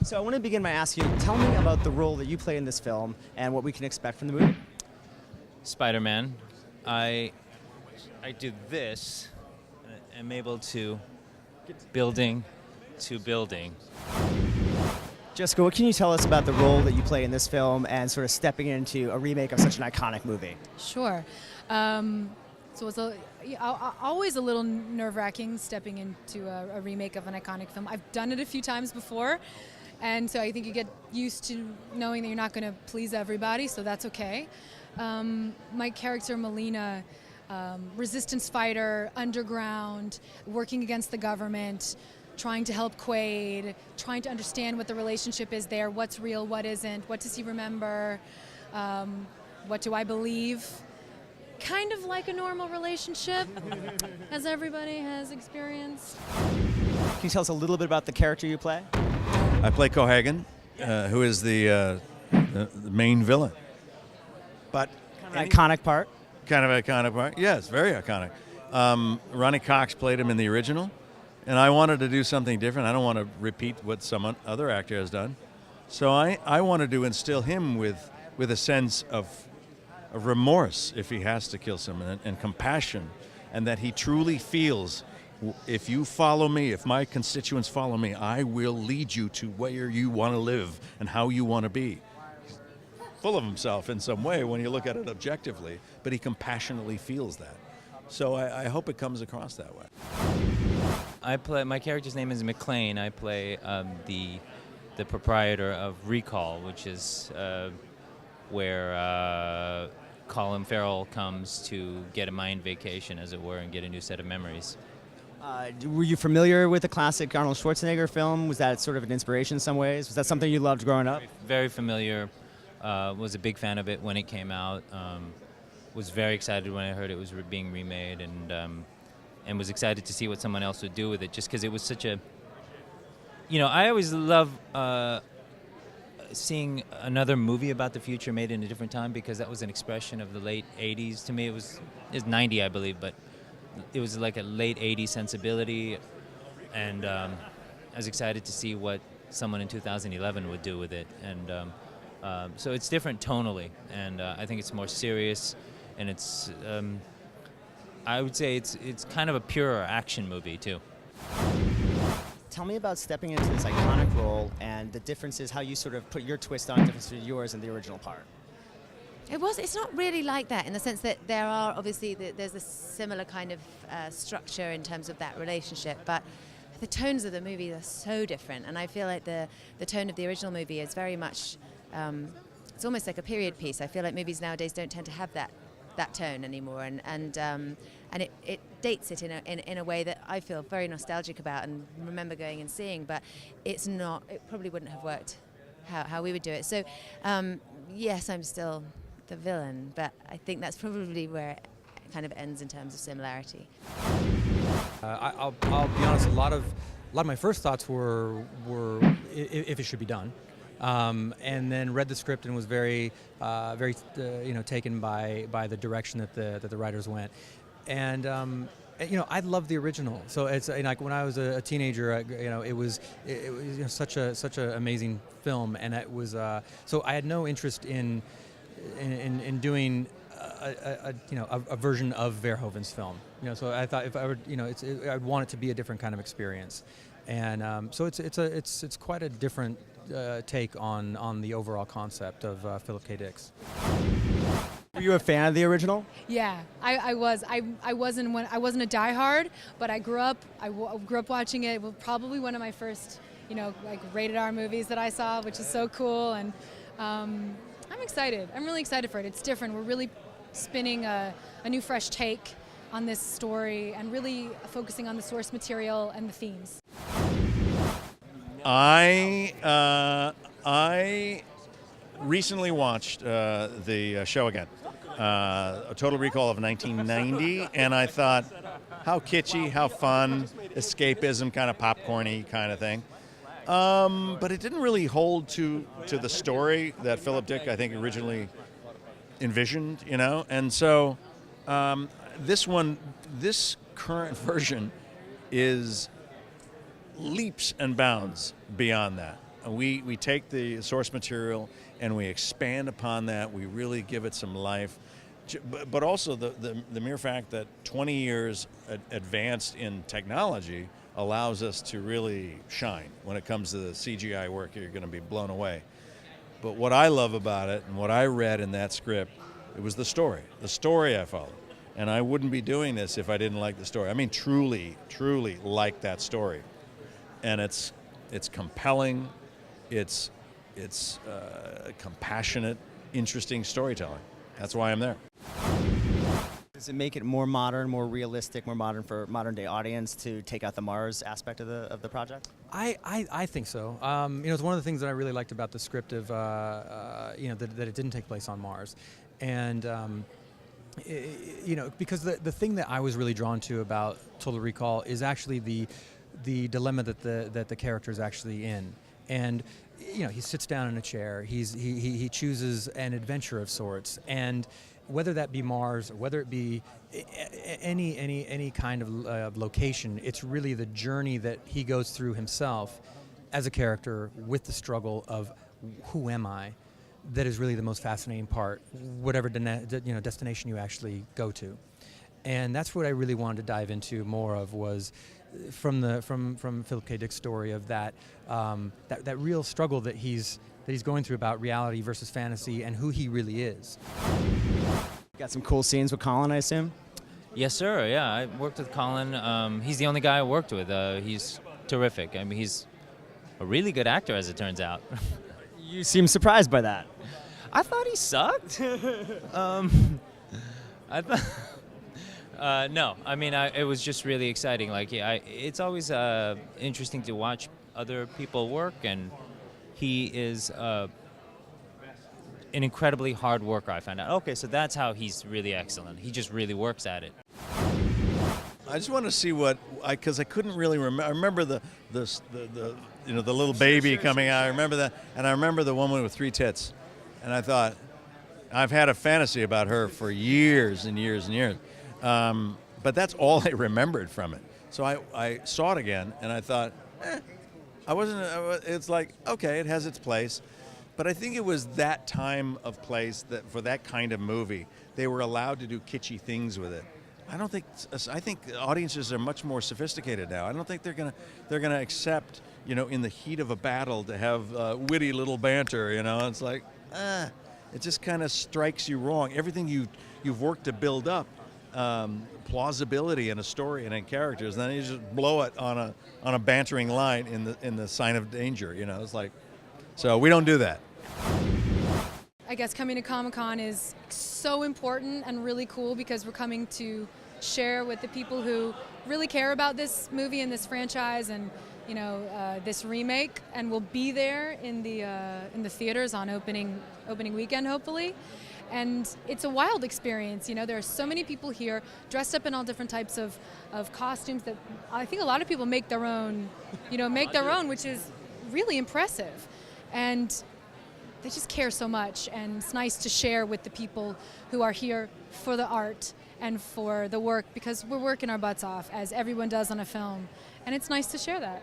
So I want to begin by asking you, tell me about the role that you play in this film and what we can expect from the movie. Spider-Man. I do this, and I'm able to building to building. Jessica, what can you tell us about the role that you play in this film and sort of stepping into a remake of such an iconic movie? Sure. So it's always a little nerve-wracking stepping into a remake of an iconic film. I've done it a few times before, and so I think you get used to knowing that you're not going to please everybody, so that's okay. My character, Melina, resistance fighter, underground, working against the government, trying to help Quaid, trying to understand what the relationship is there, what's real, what isn't, what does he remember, what do I believe. Kind of like a normal relationship, as everybody has experienced. Can you tell us a little bit about the character you play? I play Cohagen, who is the main villain. But An iconic part. kind of iconic part. Yes, very iconic. Ronnie Cox played him in the original, and I wanted to do something different. I don't want to repeat what some other actor has done. So I wanted to instill him with a sense of remorse if he has to kill someone, and compassion, and that he truly feels, if you follow me, if my constituents follow me, I will lead you to where you want to live and how you want to be. He's full of himself in some way when you look at it objectively, but he compassionately feels that. So I hope it comes across that way. My character's name is McLean. I play the proprietor of Recall, which is where Colin Farrell comes to get a mind vacation, as it were, and get a new set of memories. Were you familiar with the classic Arnold Schwarzenegger film? Was that sort of an inspiration in some ways? Was that something you loved growing up? Very familiar. Was a big fan of it when it came out. Was very excited when I heard it was being remade, and was excited to see what someone else would do with it, just because it was such a... I always love seeing another movie about the future made in a different time, because that was an expression of the late 80s. To me, it was 90, I believe, but it was like a late 80s sensibility, and I was excited to see what someone in 2011 would do with it. And so it's different tonally, and I think it's more serious, and it's I would say it's kind of a pure action movie too. Tell me about stepping into this iconic role and the differences, how you sort of put your twist on difference between yours and the original part. It's not really like that, in the sense that there are obviously there's a similar kind of structure in terms of that relationship, but the tones of the movie are so different, and I feel like the tone of the original movie is very much it's almost like a period piece. I feel like movies nowadays don't tend to have that tone anymore, and it dates it in a way that I feel very nostalgic about and remember going and seeing, but it probably wouldn't have worked how we would do it. So yes, I'm still the villain, but I think that's probably where it kind of ends in terms of similarity. I'll be honest. A lot of my first thoughts were if it should be done, and then read the script and was very taken by the direction that the writers went, and I love the original. So it's like when I was a teenager, it was such an amazing film, and it was so I had no interest in doing a version of Verhoeven's film. So I thought if I would, I'd want it to be a different kind of experience, and so it's quite a different take on the overall concept of Philip K. Dick's. Were you a fan of the original? Yeah, I was. I wasn't a diehard, but I grew up watching it. It was probably one of my first, rated R movies that I saw, which is so cool. And I'm excited. I'm really excited for it. It's different. We're really spinning a new, fresh take on this story and really focusing on the source material and the themes. I recently watched the show again, a Total Recall of 1990, and I thought, how kitschy, how fun, escapism, kind of popcorny kind of thing. But it didn't really hold to the story that Philip Dick, I think, originally envisioned, and so this current version is leaps and bounds beyond that. we take the source material and we expand upon that. We really give it some life. But also the mere fact that 20 years advanced in technology allows us to really shine. When it comes to the CGI work, you're going to be blown away. But what I love about it and what I read in that script, it was the story I followed. And I wouldn't be doing this if I didn't like the story. I mean, truly like that story. And it's compelling, it's compassionate, interesting storytelling. That's why I'm there. Does it make it more modern, more realistic, more modern for modern day audience to take out the Mars aspect of the project? I think so. It's one of the things that I really liked about the script of that it didn't take place on Mars, and because the thing that I was really drawn to about Total Recall is actually the dilemma that the character is actually in, and he sits down in a chair. He chooses an adventure of sorts, and whether that be Mars or whether it be any kind of location, it's really the journey that he goes through himself as a character with the struggle of who am I, that is really the most fascinating part, whatever destination you actually go to. And that's what I really wanted to dive into more of, was from Philip K. Dick's story of that real struggle that he's going through about reality versus fantasy and who he really is. Got some cool scenes with Colin, I assume? Yes, sir. Yeah, I worked with Colin. He's the only guy I worked with. He's terrific. I mean, he's a really good actor, as it turns out. You seem surprised by that. I thought he sucked. I thought. No, I mean, it was just really exciting. Like, it's always interesting to watch other people work, and he is an incredibly hard worker, I found out. Okay, so that's how he's really excellent. He just really works at it. I just want to see because I couldn't really remember. I remember the little baby coming out. I remember that, and I remember the woman with 3 tits, and I thought, I've had a fantasy about her for years and years and years, but that's all I remembered from it. So I saw it again, and I thought, it's like, okay, it has its place. But I think it was that time of place that for that kind of movie, they were allowed to do kitschy things with it. I think audiences are much more sophisticated now. I don't think they're gonna accept, in the heat of a battle to have witty little banter. It's like, it just kind of strikes you wrong. Everything you've worked to build up, plausibility in a story and in characters, and then you just blow it on a bantering line in the sign of danger. It's like, so we don't do that. I guess coming to Comic-Con is so important and really cool because we're coming to share with the people who really care about this movie and this franchise and this remake, and we'll be there in the theaters on opening weekend, hopefully. And it's a wild experience. There are so many people here dressed up in all different types of costumes that I think a lot of people make their own, which is really impressive. And they just care so much, and it's nice to share with the people who are here for the art and for the work, because we're working our butts off, as everyone does on a film, and it's nice to share that.